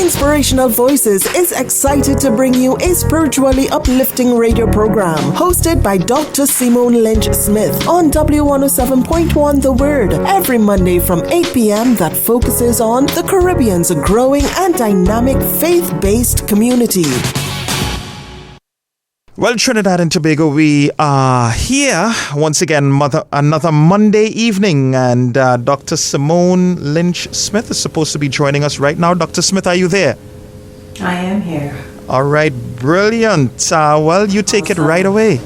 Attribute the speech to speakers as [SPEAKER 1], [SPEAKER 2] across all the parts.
[SPEAKER 1] Inspirational Voices is excited to bring you a spiritually uplifting radio program hosted by Dr. Simone Smith on W107.1 The Word every Monday from 8 p.m. that focuses on the Caribbean's growing and dynamic faith-based community.
[SPEAKER 2] Well, Trinidad and Tobago, we are here once again, another Monday evening, and Dr. Simone Smith is supposed to be joining us right now. Dr. Smith, are you there?
[SPEAKER 3] I am here.
[SPEAKER 2] All right, brilliant. Well, you take it right away.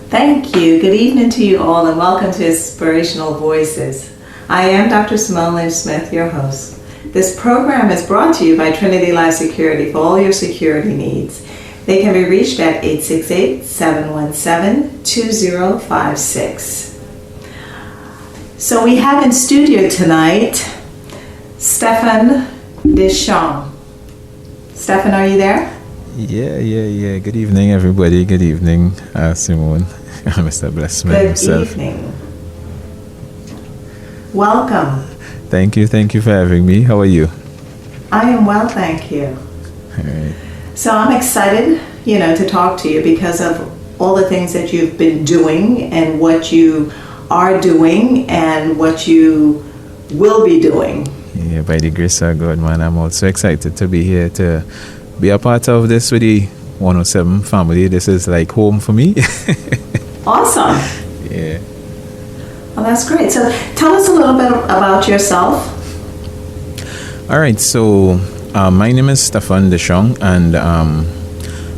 [SPEAKER 3] Thank you. Good evening to you all, and welcome to Inspirational Voices. I am Dr. Simone Smith, your host. This program is brought to you by Trinity Life Security for all your security needs. They can be reached at 868-717-2056. So we have in studio tonight Stephan De Shong. Stephan, are you there?
[SPEAKER 4] Yeah. Good evening, everybody. Good evening, Simone. Mr. Blessman himself.
[SPEAKER 3] Good evening. Welcome.
[SPEAKER 4] Thank you for having me. How are you?
[SPEAKER 3] I am well, thank you.
[SPEAKER 4] All right.
[SPEAKER 3] So I'm excited, to talk to you because of all the things that you've been doing and what you are doing and what you will be doing.
[SPEAKER 4] Yeah, by the grace of God, man, I'm also excited to be here to be a part of this with the 107 family. This is like home for me.
[SPEAKER 3] Awesome.
[SPEAKER 4] Yeah.
[SPEAKER 3] Well, that's great. So tell us a little bit about yourself.
[SPEAKER 4] All right, so my name is Stephan De Shong, and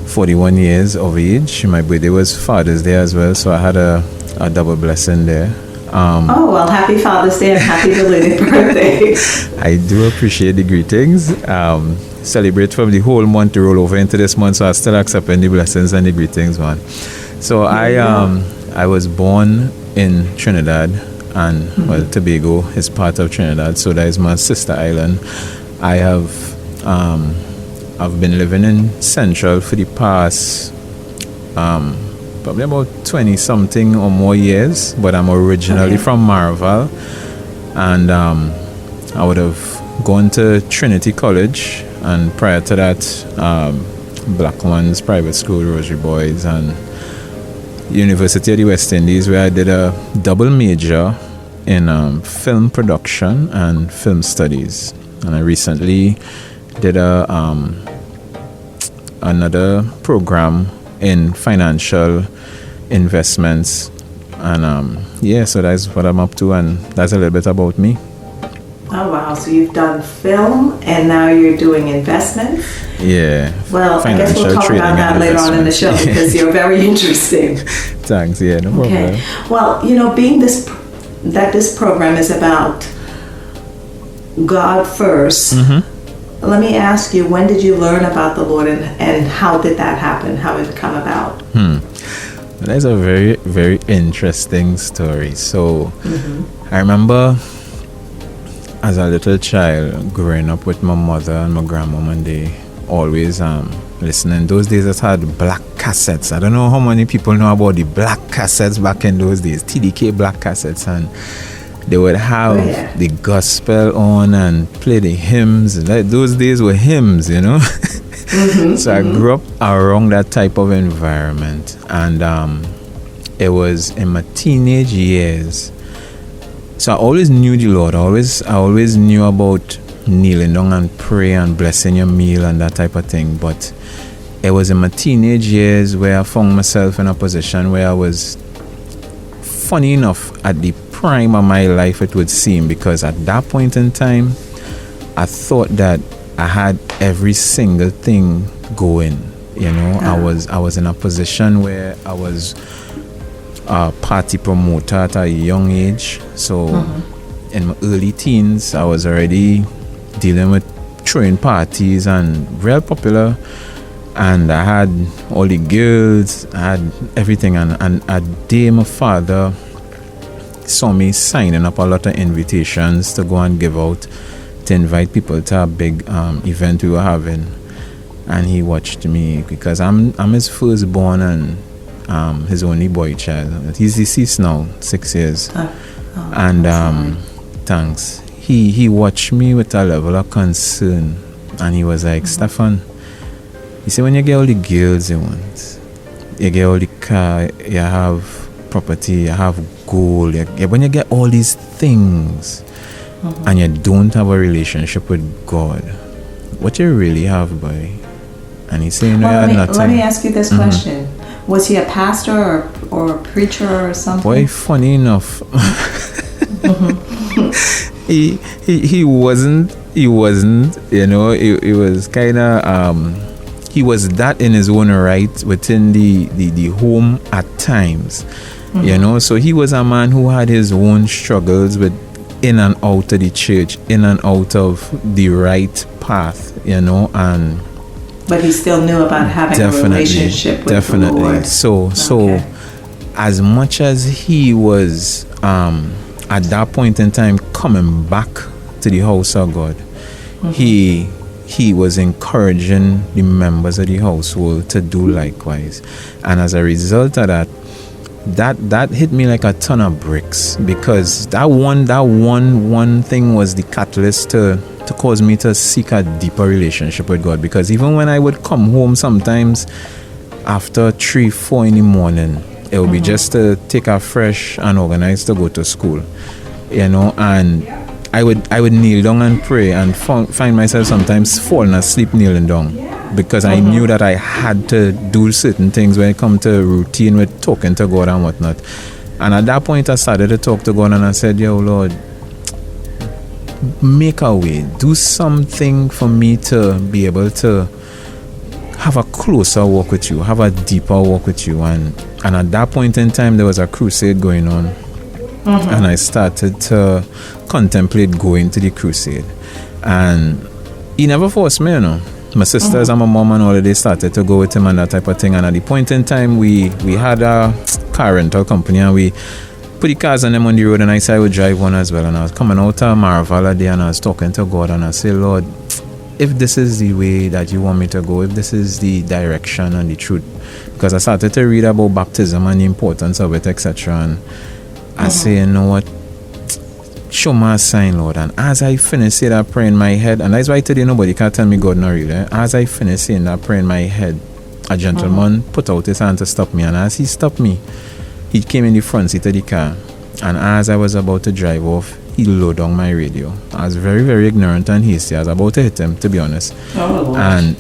[SPEAKER 4] 41 years of age. My birthday was Father's Day as well, so I had a double blessing there.
[SPEAKER 3] Happy Father's Day and happy belated birthday.
[SPEAKER 4] I do appreciate the greetings. Celebrate from the whole month to roll over into this month, so I still accepting the blessings and the greetings, man. So I was born in Trinidad, and Tobago is part of Trinidad, so that is my sister island. I've been living in Central for the past probably about 20 something or more years, but I'm originally from Marval, and I would have gone to Trinity College, and prior to that Black Ones Private School, Rosary Boys, and University of the West Indies, where I did a double major in film production and film studies. And I recently did another program in financial investments, and so that's what I'm up to, and that's a little bit about me.
[SPEAKER 3] Oh wow! So you've done film, and now you're doing investments.
[SPEAKER 4] Yeah.
[SPEAKER 3] Well, I guess we'll talk about that later on in the show because you're very interesting.
[SPEAKER 4] Thanks. Yeah. No problem.
[SPEAKER 3] Okay. Well, being this program is about God first. Mm-hmm. Let me ask you, when did you learn about the Lord, and how did that happen? How did it come about?
[SPEAKER 4] That's a very, very interesting story. So I remember as a little child growing up with my mother and my grandmom, and they always listening. Those days it had black cassettes. I don't know how many people know about the black cassettes back in those days, TDK black cassettes, and they would have the gospel on and play the hymns. Like those days were hymns, So I grew up around that type of environment, and it was in my teenage years. So I always knew the Lord. I always knew about kneeling down and pray and blessing your meal and that type of thing. But it was in my teenage years where I found myself in a position where I was, funny enough, at the prime of my life, it would seem, because at that point in time I thought that I had every single thing going. I was in a position where I was a party promoter at a young age. So in my early teens I was already dealing with throwing parties and real popular, and I had all the girls, I had everything, and a day my father saw me signing up a lot of invitations to go and give out, to invite people to a big event we were having, and he watched me because I'm his firstborn and his only boy child. He's deceased now, 6 years.
[SPEAKER 3] And
[SPEAKER 4] thanks. He watched me with a level of concern And he was like, Stephan, he said, when you get all the girls you want, you get all the car, you have property, you have gold, when you get all these things and you don't have a relationship with God, what you really have, boy? And he's saying, no,
[SPEAKER 3] well,
[SPEAKER 4] nothing.
[SPEAKER 3] Let me ask you this question. Was he a pastor or a preacher or something?
[SPEAKER 4] Boy, funny enough, he wasn't, you know, he was kind of, he was that in his own right within the home at times, you know. So he was a man who had his own struggles with in and out of the church, in and out of the right path, you know, and
[SPEAKER 3] but he still knew about having a relationship with the Lord.
[SPEAKER 4] So as much as he was at that point in time coming back to the house of God, he was encouraging the members of the household to do likewise. And as a result of that hit me like a ton of bricks, because that one thing was the catalyst to cause me to seek a deeper relationship with God. Because even when I would come home sometimes after 3-4 in the morning, it would be just to take a fresh and organized to go to school, you know, and I would kneel down and pray and find myself sometimes falling asleep kneeling down, because I knew that I had to do certain things when it come to routine with talking to God and whatnot. And at that point I started to talk to God, and I said, yo Lord, make a way, do something for me to be able to have a closer walk with you, have a deeper walk with you. And at that point in time there was a crusade going on, and I started to contemplate going to the crusade. And he never forced me, you know. My sisters and my mom and all of they started to go with him and that type of thing. And at the point in time we had a car rental company, and we put the cars on them on the road, and I said I would drive one as well. And I was coming out of Marvala day, and I was talking to God, and I said, Lord, if this is the way that you want me to go, if this is the direction and the truth, because I started to read about baptism and the importance of it, etc. And I say, you know what, show me a sign, Lord. And as I finished saying that prayer in my head, and that's why today nobody can tell me God not real, as I finished saying that prayer in my head, a gentleman put out his hand to stop me, and as he stopped me, he came in the front seat of the car, and as I was about to drive off, he lowered down my radio. I was very, very ignorant and hasty. I was about to hit him, to be honest. And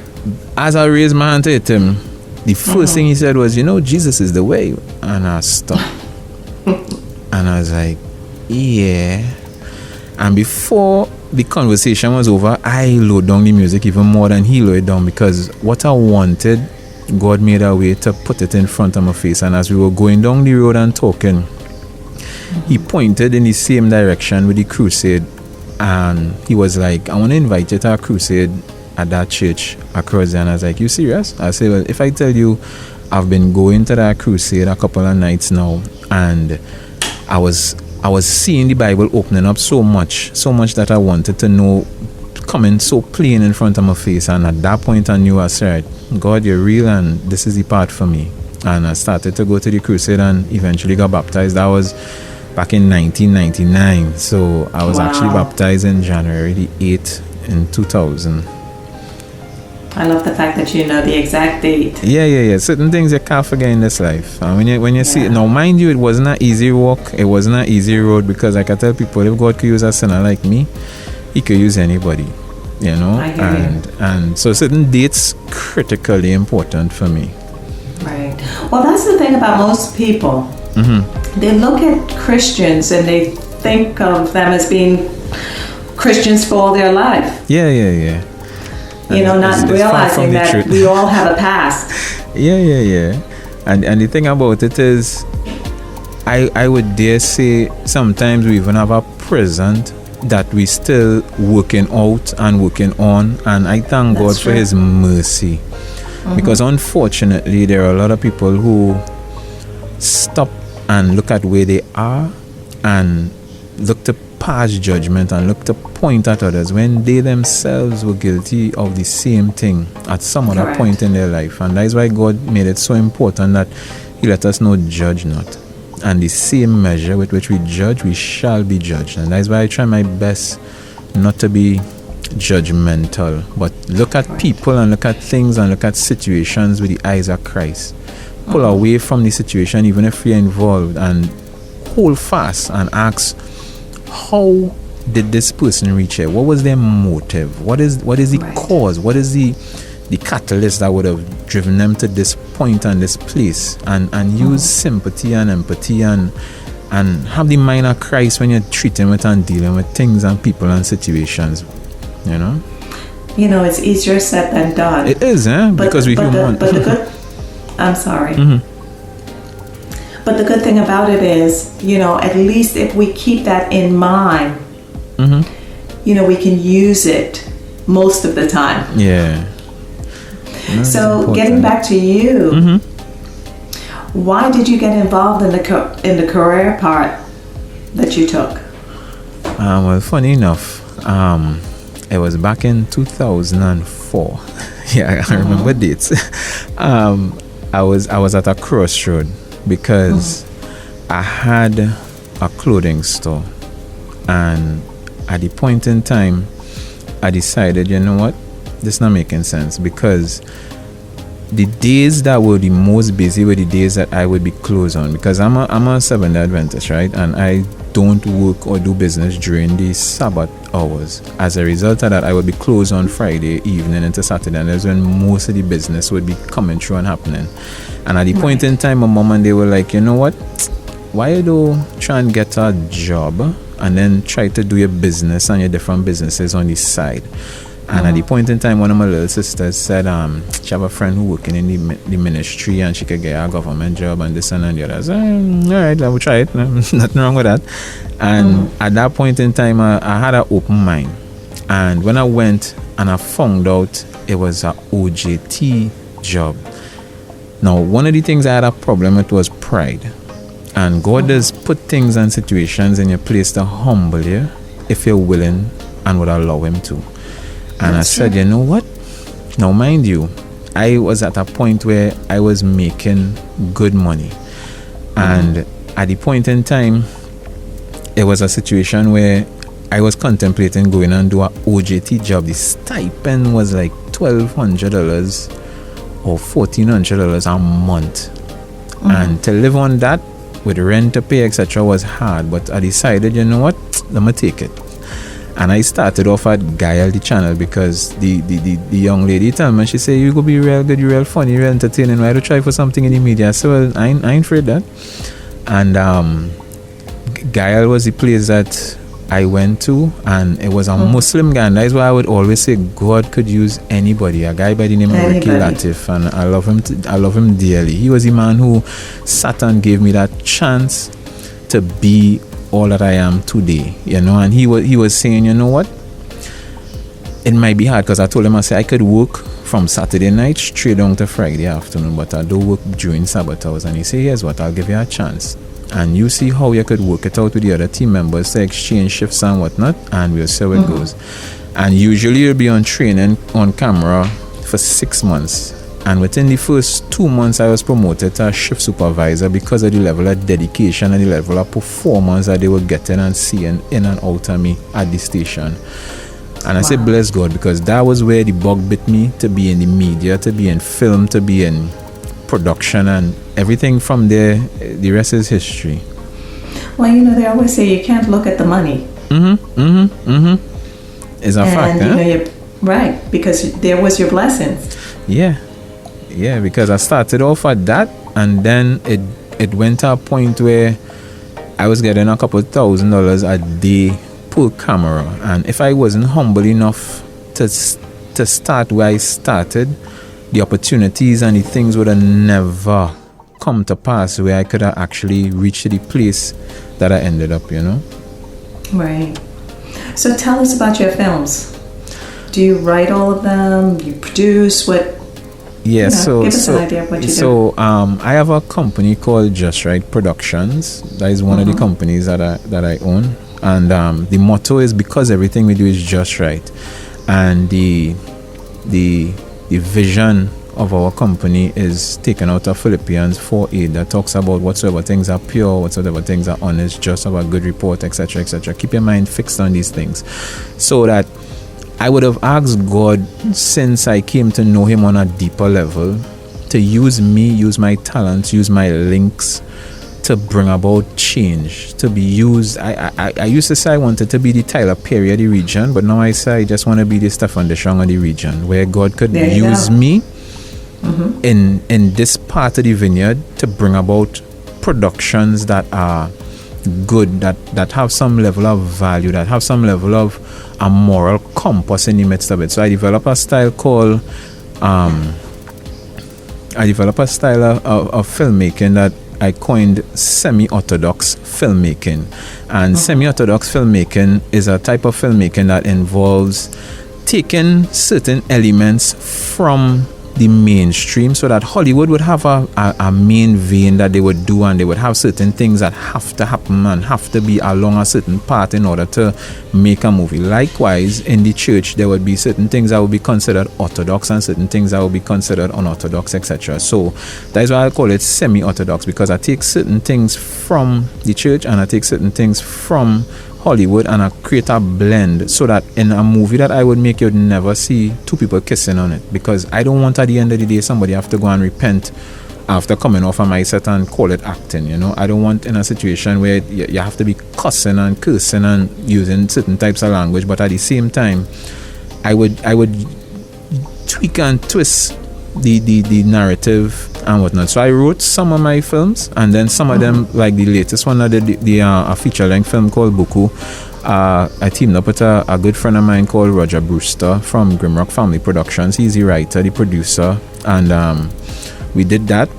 [SPEAKER 4] as I raised my hand to hit him, the first thing he said was, you know, Jesus is the way. And I stopped. And I was like, yeah. And before the conversation was over, I lowered down the music even more than he lowered down, because what I wanted, God made a way to put it in front of my face. And as we were going down the road and talking, he pointed in the same direction with the crusade, and he was like, I want to invite you to a crusade at that church across there. And I was like, you serious? I said, well, if I tell you I've been going to that crusade a couple of nights now, and I was seeing the Bible opening up so much that I wanted to know coming so plain in front of my face. And at that point I knew, I said, God, you're real, and this is the part for me. And I started to go to the crusade and eventually got baptized. That was back in 1999. So I was actually baptized in January the 8th in 2000.
[SPEAKER 3] I love the fact that you know the exact date.
[SPEAKER 4] Yeah. Certain things you can't forget in this life. And when you see it, now mind you, it wasn't an easy walk. It wasn't an easy road, because like I tell people, if God could use a sinner like me, he could use anybody, you know. And so certain dates critically important for me.
[SPEAKER 3] Right. Well, that's the thing about most people. They look at Christians and they think of them as being Christians for all their life.
[SPEAKER 4] Yeah.
[SPEAKER 3] You know, not realizing that truth. We all have a past.
[SPEAKER 4] Yeah. And the thing about it is, I would dare say sometimes we even have a present that we still working out and working on, and I thank God for his mercy. Because unfortunately there are a lot of people who stop and look at where they are and look to pass judgment and look to point at others when they themselves were guilty of the same thing at some other point in their life. And that is why God made it so important that he let us know, judge not. And the same measure with which we judge, we shall be judged. And that is why I try my best not to be judgmental, but look at people and look at things and look at situations with the eyes of Christ. Pull away from the situation, even if you're involved, and hold fast and ask, how did this person reach here? What was their motive? What is the cause? What is the catalyst that would have driven them to this point and this place? And use sympathy and empathy and have the mind of Christ when you're treating with and dealing with things and people and situations. You know,
[SPEAKER 3] it's easier said than done.
[SPEAKER 4] It is, because we're human.
[SPEAKER 3] I'm sorry. But the good thing about it is, at least if we keep that in mind, we can use it most of the time.
[SPEAKER 4] Yeah.
[SPEAKER 3] So getting back to you, why did you get involved in the career part that you took?
[SPEAKER 4] Well, funny enough, it was back in 2004. Yeah, I remember dates. I was at a crossroad because I had a clothing store, and at the point in time I decided, you know what, this is not making sense, because the days that were the most busy were the days that I would be closed on, because I'm a Seventh-day Adventist, right? And I don't work or do business during the Sabbath hours. As a result of that, I would be closed on Friday evening into Saturday, and that's when most of the business would be coming through and happening. And at the point in time, my mom and they were like, you know what, why you don't try and get a job and then try to do your business and your different businesses on the side? And at the point in time, one of my little sisters said she have a friend who working in the ministry and she could get a government job and this and the other. I said, all right, I will try it. Nothing wrong with that. And at that point in time, I had an open mind. And when I went and I found out it was an OJT job. Now, one of the things I had a problem with was pride. And God does put things and situations in your place to humble you if you're willing and would allow Him to. And I said, you know what? Now, mind you, I was at a point where I was making good money. And at the point in time, it was a situation where I was contemplating going and do an OJT job. The stipend was like $1,200 or $1,400 a month. And to live on that with rent to pay, etc., was hard. But I decided, you know what? Let me take it. And I started off at Guile the channel because the young lady told me, she said, you go be real good, you real funny, you real entertaining. Why do try for something in the media? So well, I ain't afraid that. And Guile was the place that I went to, and it was a Muslim guy. And that's why I would always say God could use anybody. A guy by the name of Ricky Latif, and I love him. I love him dearly. He was the man who sat and gave me that chance to be all that I am today, and he was saying, you know what, it might be hard, because I told him, I said I could work from Saturday night straight down to Friday afternoon, but I do work during Sabbath hours. And he said, here's what, I'll give you a chance, and you see how you could work it out with the other team members to exchange shifts and whatnot, and we'll see how it goes. And usually you'll be on training on camera for 6 months. And within the first 2 months, I was promoted to a shift supervisor because of the level of dedication and the level of performance that they were getting and seeing in and out of me at the station. And I say, bless God, because that was where the bug bit me, to be in the media, to be in film, to be in production, and everything from there, the rest is history.
[SPEAKER 3] Well, they always say you can't look at the money.
[SPEAKER 4] It's a fact,
[SPEAKER 3] you're right, because there was your blessings.
[SPEAKER 4] Yeah, because I started off at that, and then it went to a point where I was getting a couple $1,000 a day per camera. And if I wasn't humble enough to start where I started, the opportunities and the things would have never come to pass where I could have actually reached the place that I ended up,
[SPEAKER 3] Right. So tell us about your films. Do you write all of them? Do you produce? What?
[SPEAKER 4] Yeah,
[SPEAKER 3] give us an idea of what you do.
[SPEAKER 4] I have a company called Just Right Productions. That is one of the companies that I own, and the motto is, because everything we do is just right. And the vision of our company is taken out of Philippians 4:8, that talks about whatsoever things are pure, whatsoever things are honest, just, of a good report, etc., etc. Keep your mind fixed on these things, so that I would have asked God, since I came to know him on a deeper level, to use me, use my talents, use my links to bring about change, to be used. I used to say I wanted to be the Tyler Perry of the region, but now I say I just want to be the Stephan De Shong of the region, where God could use me in this part of the vineyard to bring about productions that are good, that have some level of value, that have some level of a moral compass in the midst of it. So I developed a style called of filmmaking that I coined semi-orthodox filmmaking. And semi-orthodox filmmaking is a type of filmmaking that involves taking certain elements from the mainstream, so that Hollywood would have a main vein that they would do, and they would have certain things that have to happen and have to be along a certain path in order to make a movie. Likewise, in the church, there would be certain things that would be considered orthodox and certain things that would be considered unorthodox, etc. So that is why I call it semi-orthodox, because I take certain things from the church and I take certain things from Hollywood and I create a blend, so that in a movie that I would make, you'd never see two people kissing on it, because I don't want at the end of the day somebody have to go and repent after coming off of my set and call it acting. I don't want in a situation where you have to be cussing and cursing and using certain types of language, but at the same time I would tweak and twist the narrative and whatnot. So I wrote some of my films, and then some of them, like the latest one, I did a feature-length film called Buku. I teamed up with a good friend of mine called Roger Brewster from Grimrock Family Productions. He's the writer, the producer, and we did that.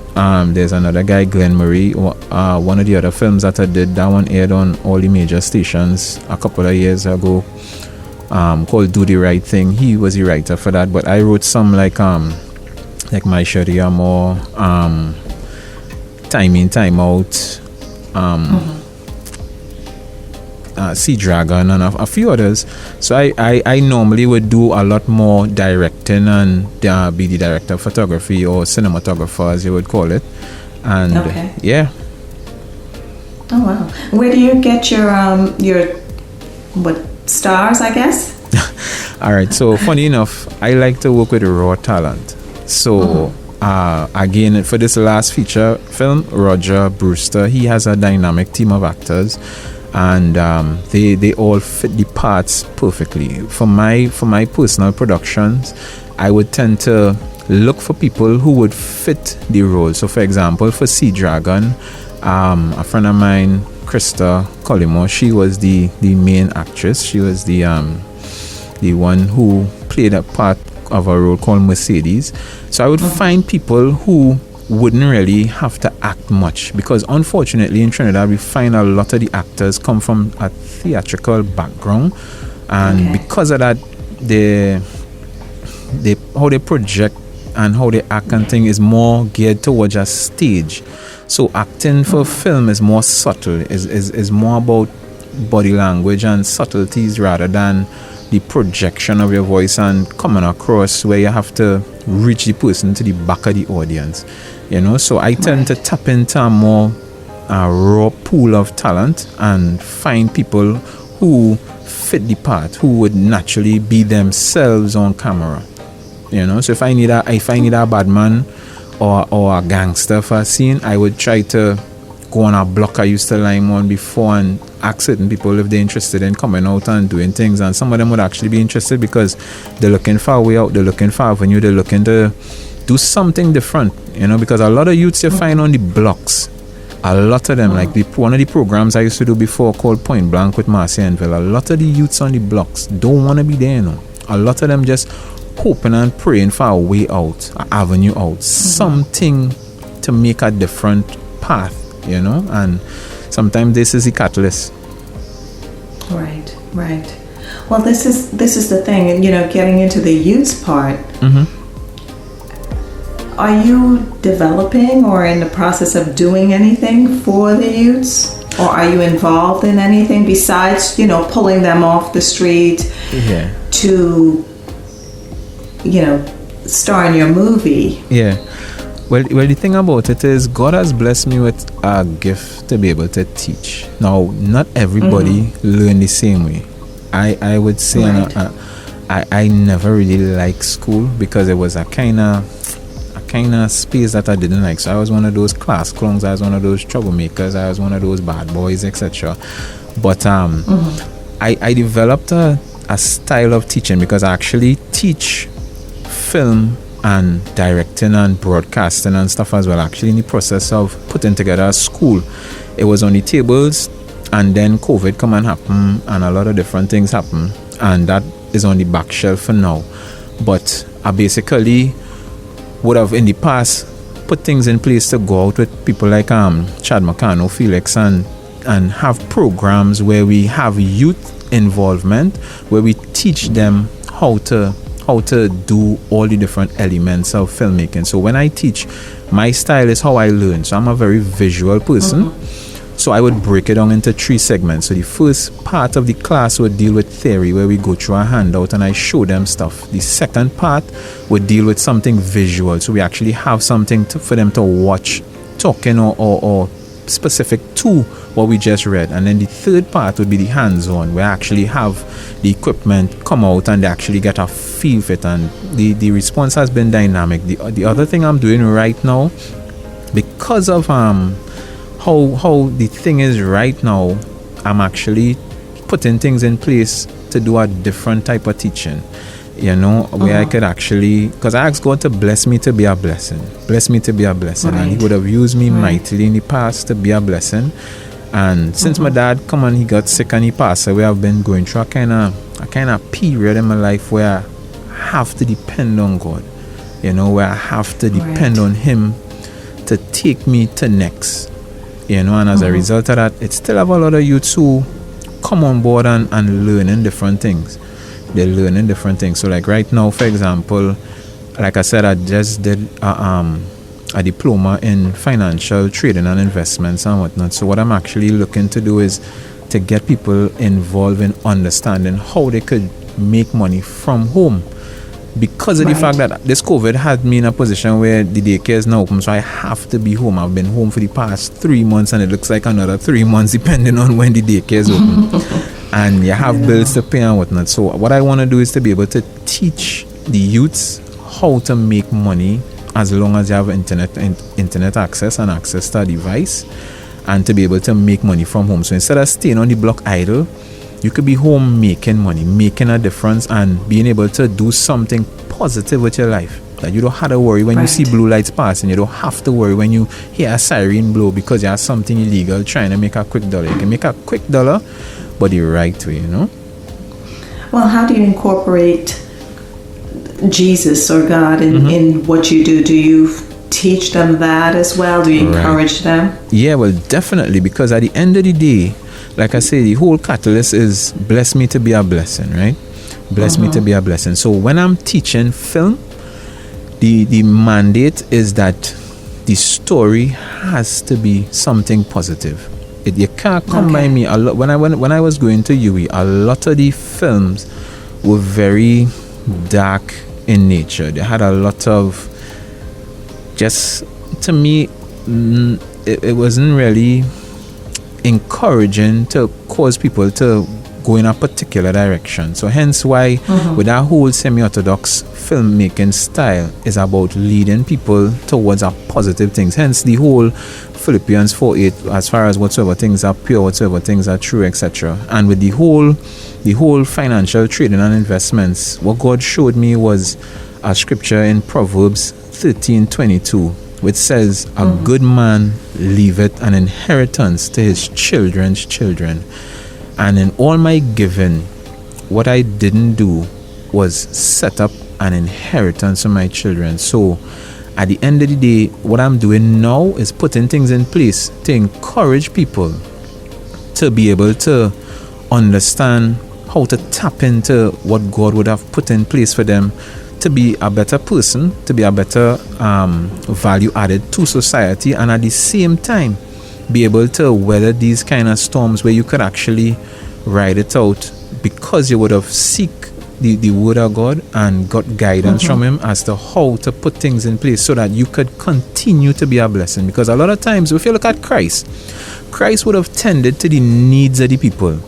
[SPEAKER 4] There's another guy, Glenn Murray. One of the other films that I did, that one aired on all the major stations a couple of years ago, called Do the Right Thing. He was the writer for that, but I wrote some like My Sharia More, Time In, Time Out, Sea Dragon, and a few others. So I normally would do a lot more directing and be the director of photography, or cinematographer as you would call it. And yeah.
[SPEAKER 3] Oh wow. Where do you get your stars, I guess?
[SPEAKER 4] All right, so funny enough, I like to work with raw talent. So again, for this last feature film, Roger Brewster, he has a dynamic team of actors, and they all fit the parts perfectly. For my personal productions, I would tend to look for people who would fit the role. So for example, for Sea Dragon, a friend of mine, Krista Collymore, she was the main actress. She was the one who played a part of a role called Mercedes. So I would find people who wouldn't really have to act much, because unfortunately in Trinidad we find a lot of the actors come from a theatrical background, and because of that, they how they project and how they act and thing is more geared towards a stage. So acting for film is more subtle, is more about body language and subtleties rather than the projection of your voice and coming across where you have to reach the person to the back of the audience. So I tend to tap into a more raw pool of talent and find people who fit the part, who would naturally be themselves on camera. So if I need a bad man or a gangster for a scene, I would try to go on a block I used to lime on before and ask certain people if they're interested in coming out and doing things, and some of them would actually be interested because they're looking for a way out, they're looking for avenue, they're looking to do something different, because a lot of youths you find on the blocks, a lot of them, like one of the programs I used to do before called Point Blank with Marcy Enville, a lot of the youths on the blocks don't want to be there, a lot of them just hoping and praying for a way out, an avenue out, something to make a different path, and sometimes this is the catalyst.
[SPEAKER 3] Right. Well, this is the thing, and getting into the youth part. Are you developing or in the process of doing anything for the youths, or are you involved in anything besides pulling them off the street to star in your movie?
[SPEAKER 4] Well, the thing about it is God has blessed me with a gift to be able to teach. Now, not everybody learn the same way. I would say I never really liked school because it was a kind of space that I didn't like. So I was one of those class clowns, I was one of those troublemakers, I was one of those bad boys, etc. But I developed a style of teaching because I actually teach film and directing and broadcasting and stuff as well, actually in the process of putting together a school. It was on the tables, and then COVID come and happen, and a lot of different things happen, and that is on the back shelf for now. But I basically would have in the past put things in place to go out with people like Chad McCano, Felix, and have programs where we have youth involvement, where we teach them how to do all the different elements of filmmaking. So when I teach, my style is how I learn. So I'm a very visual person. So I would break it down into 3 segments. So the first part of the class would deal with theory, where we go through a handout and I show them stuff. The second part would deal with something visual. So we actually have something for them to watch, talking or specific to what we just read. And then the third part would be the hands-on, where I actually have the equipment come out and they actually get a feel for it. And the response has been dynamic. The other thing I'm doing right now, because of how the thing is right now, I'm actually putting things in place to do a different type of teaching, where I could actually, because I asked God to bless me to be a blessing, right. And he would have used me mightily in the past to be a blessing. And since my dad come and he got sick and he passed away, I've been going through a kind of period in my life where I have to depend on God, where I have to depend on him to take me to next. And as a result of that, it still have a lot of youths who come on board and learning different things. They're learning different things. So like right now, for example, like I said, I just did a diploma in financial trading and investments and whatnot. So what I'm actually looking to do is to get people involved in understanding how they could make money from home. Because of the fact that this COVID had me in a position where the daycare is now open, so I have to be home. I've been home for the past 3 months, and it looks like another 3 months depending on when the daycare is open. And you have bills to pay and whatnot. So what I want to do is to be able to teach the youths how to make money as long as you have internet access and access to a device, and to be able to make money from home. So instead of staying on the block idle, you could be home making money, making a difference, and being able to do something positive with your life. That you don't have to worry when you see blue lights passing. You don't have to worry when you hear a siren blow because you have something illegal trying to make a quick dollar. You can make a quick dollar, but the right way,
[SPEAKER 3] Well, how do you incorporate Jesus or God in what you do? Do you teach them that as well? Do you encourage them?
[SPEAKER 4] Yeah, well, definitely, because at the end of the day, like I say, the whole catalyst is bless me to be a blessing, right? Bless me to be a blessing. So when I'm teaching film, the mandate is that the story has to be something positive. You can't come by me a lot. When I was going to UE, a lot of the films were very dark in nature. They had a lot of, just to me, it wasn't really encouraging to cause people to go in a particular direction. So hence why with our whole semi-orthodox filmmaking style is about leading people towards a positive things. Hence the whole Philippians 4:8, as far as whatsoever things are pure, whatsoever things are true, etc. And with the whole financial trading and investments, what God showed me was a scripture in Proverbs 13:22, which says, a good man leaveth an inheritance to his children's children. And in all my giving, what I didn't do was set up an inheritance for my children. So at the end of the day, what I'm doing now is putting things in place to encourage people to be able to understand how to tap into what God would have put in place for them to be a better person, to be a better value added to society, and at the same time be able to weather these kind of storms where you could actually ride it out because you would have seek the word of God and got guidance from him as to how to put things in place so that you could continue to be a blessing. Because a lot of times if you look at Christ would have tended to the needs of the people.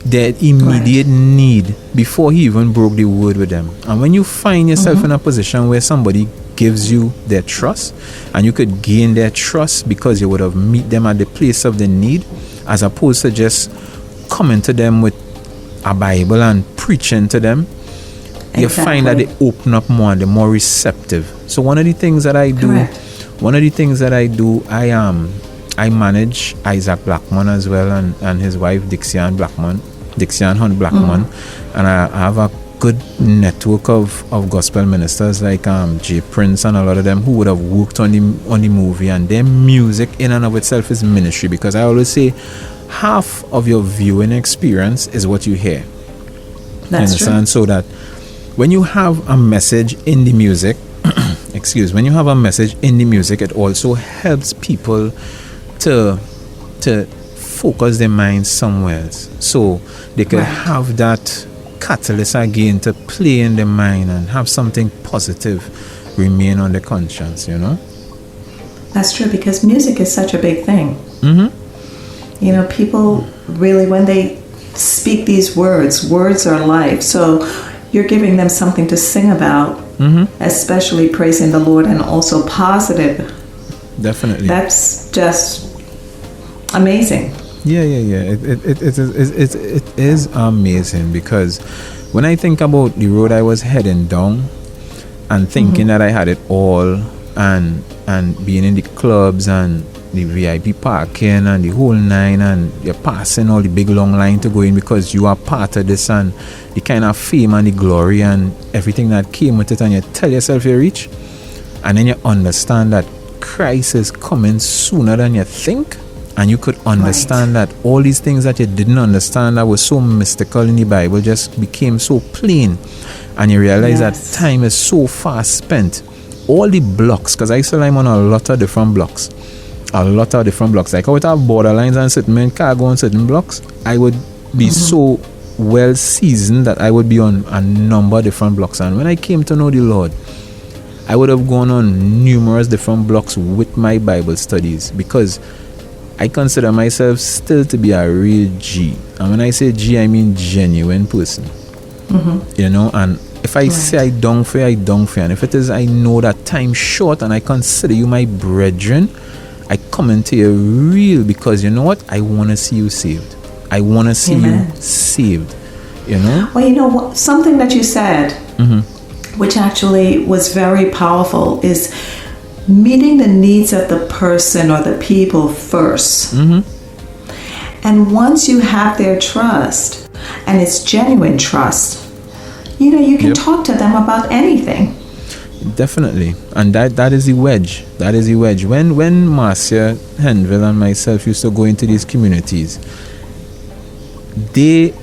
[SPEAKER 4] their immediate need before he even broke the word with them. And when you find yourself in a position where somebody gives you their trust, and you could gain their trust because you would have meet them at the place of the need, as opposed to just coming to them with a Bible and preaching to them, you find that they open up more and they're more receptive. So one of the things that I do, I manage Isaac Blackman as well, and his wife Dixian Hunt Blackman, and I have a good network of gospel ministers like J Prince and a lot of them who would have worked on the movie, and their music in and of itself is ministry, because I always say half of your viewing experience is what you hear.
[SPEAKER 3] That's true.
[SPEAKER 4] So that when you have a message in the music, when you have a message in the music, it also helps people to focus their minds somewhere else, so they can have that catalyst again to play in their mind and have something positive remain on the conscience, you know.
[SPEAKER 3] That's true, because music is such a big thing. You know, people really, when they speak these words are life. So you're giving them something to sing about, especially praising the Lord, and also positive.
[SPEAKER 4] Definitely.
[SPEAKER 3] That's just amazing.
[SPEAKER 4] Yeah. It is amazing, because when I think about the road I was heading down and thinking that I had it all, and being in the clubs and the VIP parking and the whole nine, and you're passing all the big long line to go in because you are part of this, and the kind of fame and the glory and everything that came with it, and you tell yourself you're rich, and then you understand that Christ is coming sooner than you think, and you could understand that all these things that you didn't understand that was so mystical in the Bible just became so plain, and you realize that time is so fast spent. All the blocks, because I still am on a lot of different blocks. Like I would have borderlines and certain men can't go on certain blocks. I would be so well seasoned that I would be on a number of different blocks. And when I came to know the Lord, I would have gone on numerous different blocks with my Bible studies, because I consider myself still to be a real G. And when I say G, I mean genuine person. You know, and if I say I don't fear, and if it is I know that time short and I consider you my brethren, I come into you real, because you know what? I want to see you saved. I want to see you saved. You know?
[SPEAKER 3] Well, you know what? Something that you said, which actually was very powerful, is meeting the needs of the person or the people first. And once you have their trust, and it's genuine trust, you know, you can talk to them about anything.
[SPEAKER 4] Definitely. And that is the wedge. When Marcia, Henville and myself used to go into these communities, they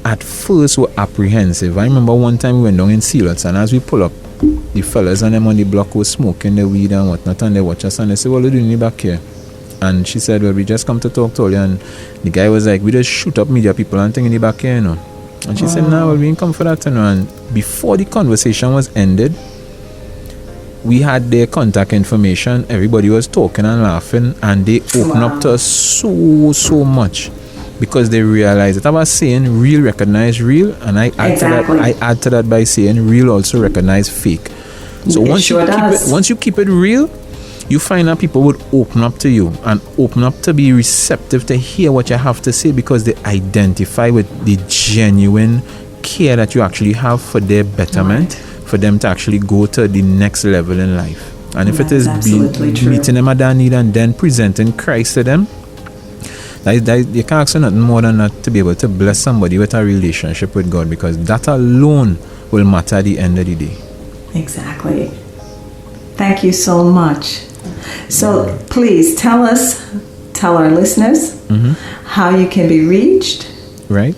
[SPEAKER 4] at first were apprehensive. I remember one time we went down in Sealots, and as we pull up, the fellas and them on the block were smoking the weed and whatnot, and they watch us and they said, "What are you doing in the back here?" And she said, "Well, we just come to talk to you." And the guy was like, "We just shoot up media people and thing in the back here, you know." And she said, "No, well, we didn't come for that, you know." And before the conversation was ended, we had their contact information. Everybody was talking and laughing, and they opened up to us so much, because they realized that I was saying real recognize real, and I add to that by saying real also recognize fake. So once you keep it real, you find that people would open up to you and open up to be receptive to hear what you have to say, because they identify with the genuine care that you actually have for their betterment, for them to actually go to the next level in life. And if it is meeting them at their need and then presenting Christ to them, you can't ask for nothing more than that, to be able to bless somebody with a relationship with God, because that alone will matter at the end of the day.
[SPEAKER 3] Exactly. Thank you so much. So please tell our listeners how you can be reached. Right.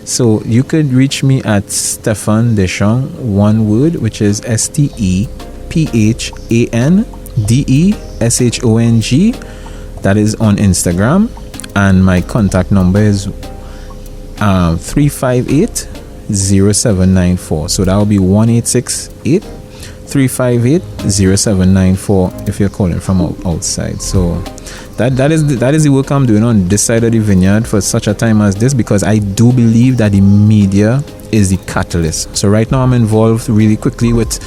[SPEAKER 4] So you could reach me at Stephan De Shong, one word, which is STEPHANDESHONG. That is on Instagram, and my contact number is 358-0794. So that will be 1-868-358-0794 if you're calling from outside. So that is the work I'm doing on this side of the vineyard for such a time as this, because I do believe that the media is the catalyst. So right now I'm involved really quickly with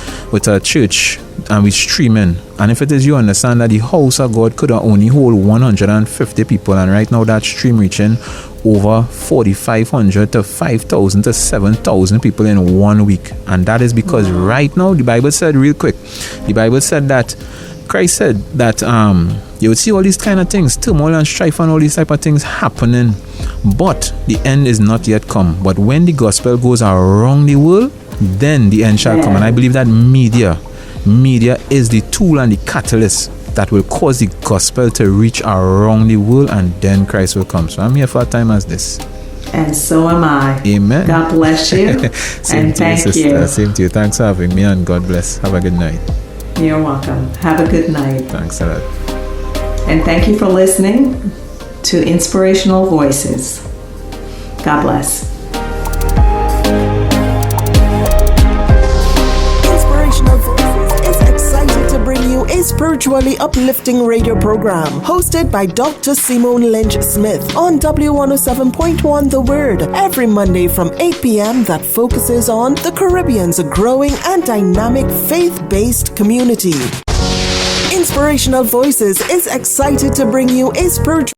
[SPEAKER 4] a church, and we're streaming. And if it is, you understand that the house of God could only hold 150 people, and right now that stream reaching over 4,500 to 5,000 to 7,000 people in 1 week. And that is because right now, the Bible said real quick, the Bible said that Christ said that you would see all these kind of things, turmoil and strife and all these type of things happening, but the end is not yet come. But when the gospel goes around the world, then the end shall come. And I believe that media is the tool and the catalyst that will cause the gospel to reach around the world, and then Christ will come. So I'm here for a time as this.
[SPEAKER 3] And so am I.
[SPEAKER 4] Amen.
[SPEAKER 3] God bless you. And thank you.
[SPEAKER 4] Same to you. Thanks for having me, and God bless. Have a good night.
[SPEAKER 3] You're welcome. Have a good night.
[SPEAKER 4] Thanks a lot.
[SPEAKER 3] And thank you for listening to Inspirational Voices. God bless.
[SPEAKER 1] Inspirational Voices is excited to bring you a spiritually uplifting radio program hosted by Dr. Simone Lynch Smith on W107.1 The Word every Monday from 8 p.m. that focuses on the Caribbean's growing and dynamic faith-based community. Inspirational Voices is excited to bring you a spiritual